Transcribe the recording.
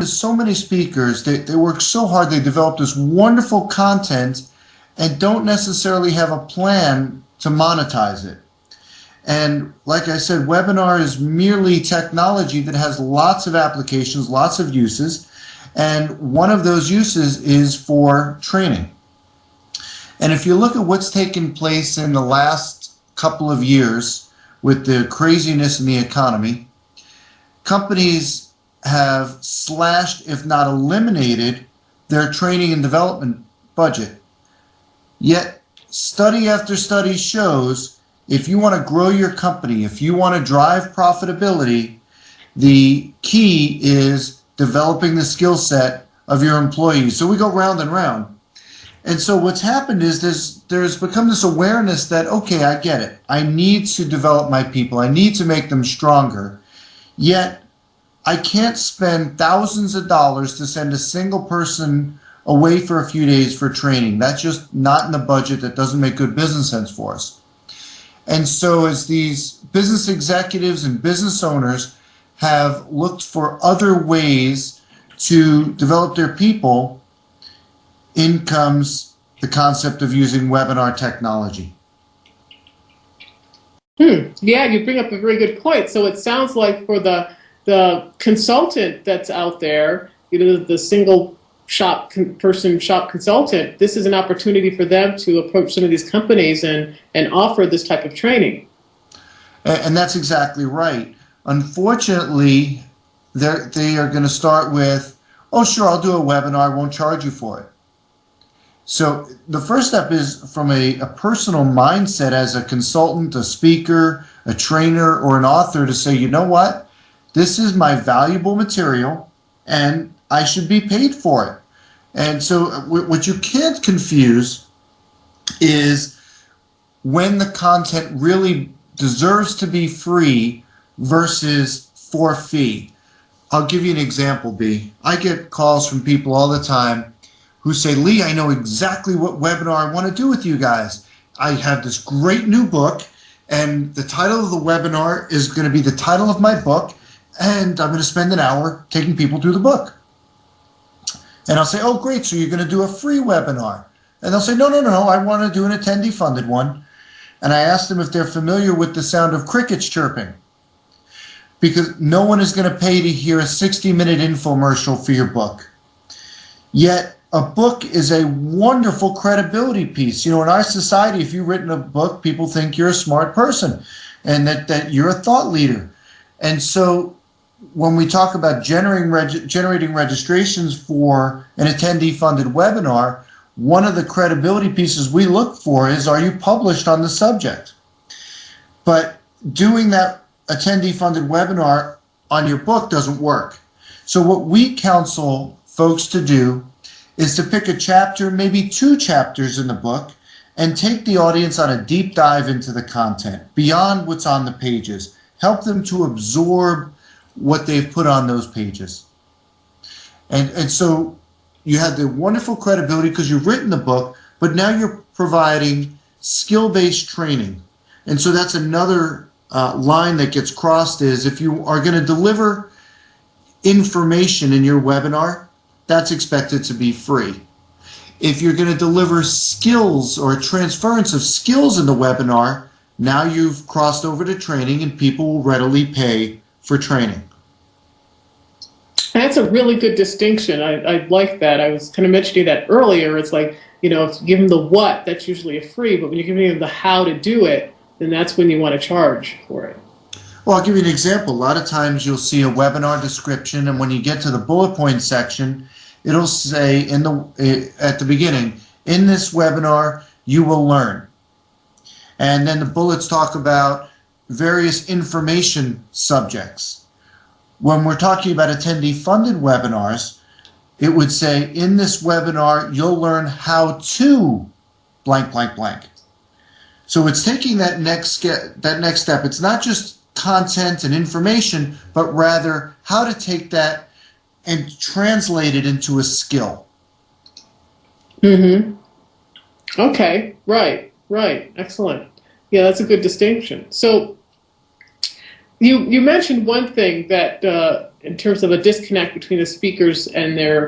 so many speakers, they work so hard, they develop this wonderful content and don't necessarily have a plan to monetize it. And like I said, webinar is merely technology that has lots of applications, lots of uses, and one of those uses is for training. And if you look at what's taken place in the last couple of years with the craziness in the economy, companies have slashed, if not eliminated, their training and development budget. Yet, study after study shows if you want to grow your company, if you want to drive profitability, the key is developing the skill set of your employees. So we go round and round. And so what's happened is there's become this awareness that, okay, I get it. I need to develop my people. I need to make them stronger. Yet, I can't spend thousands of dollars to send a single person away for a few days for training. That's just not in the budget. That doesn't make good business sense for us. And so as these business executives and business owners have looked for other ways to develop their people, in comes the concept of using webinar technology. Yeah, you bring up a very good point. So it sounds like for the consultant that's out there, the single shop consultant, this is an opportunity for them to approach some of these companies and offer this type of training. And that's exactly right. Unfortunately, they are going to start with, oh, sure, I'll do a webinar, I won't charge you for it. So the first step is from a personal mindset as a consultant, a speaker, a trainer, or an author to say, you know what? This is my valuable material, and I should be paid for it. And so what you can't confuse is when the content really deserves to be free versus for fee. I'll give you an example, B. I get calls from people all the time who say, Lee, I know exactly what webinar I want to do with you guys. I have this great new book, and the title of the webinar is going to be the title of my book, and I'm going to spend an hour taking people through the book. And I'll say, oh, great, so you're going to do a free webinar. And they'll say, no, I want to do an attendee-funded one. And I ask them if they're familiar with the sound of crickets chirping, because no one is going to pay to hear a 60-minute infomercial for your book. Yet, a book is a wonderful credibility piece. You know, in our society, if you've written a book, people think you're a smart person and that you're a thought leader. And so when we talk about generating registrations for an attendee-funded webinar, one of the credibility pieces we look for is, are you published on the subject? But doing that attendee-funded webinar on your book doesn't work. So what we counsel folks to do is to pick a chapter, maybe 2 chapters in the book, and take the audience on a deep dive into the content, beyond what's on the pages. Help them to absorb what they've put on those pages. And so you have the wonderful credibility because you've written the book, but now you're providing skill-based training. And so that's another line that gets crossed is if you are going to deliver information in your webinar, that's expected to be free. If you're going to deliver skills or transference of skills in the webinar, now you've crossed over to training and people will readily pay for training. That's a really good distinction. I like that. I was kind of mentioning that earlier. It's like, if you give them the what, that's usually a free, but when you're giving them the how to do it, then that's when you want to charge for it. Well, I'll give you an example. A lot of times you'll see a webinar description, and when you get to the bullet point section, it'll say at the beginning, in this webinar, you will learn. And then the bullets talk about various information subjects. When we're talking about attendee-funded webinars, it would say, in this webinar, you'll learn how to blank, blank, blank. So it's taking that next step. It's not just content and information, but rather how to take that and translate it into a skill. Mm-hmm. Okay, right, excellent. Yeah, that's a good distinction. So you mentioned one thing that in terms of a disconnect between the speakers and their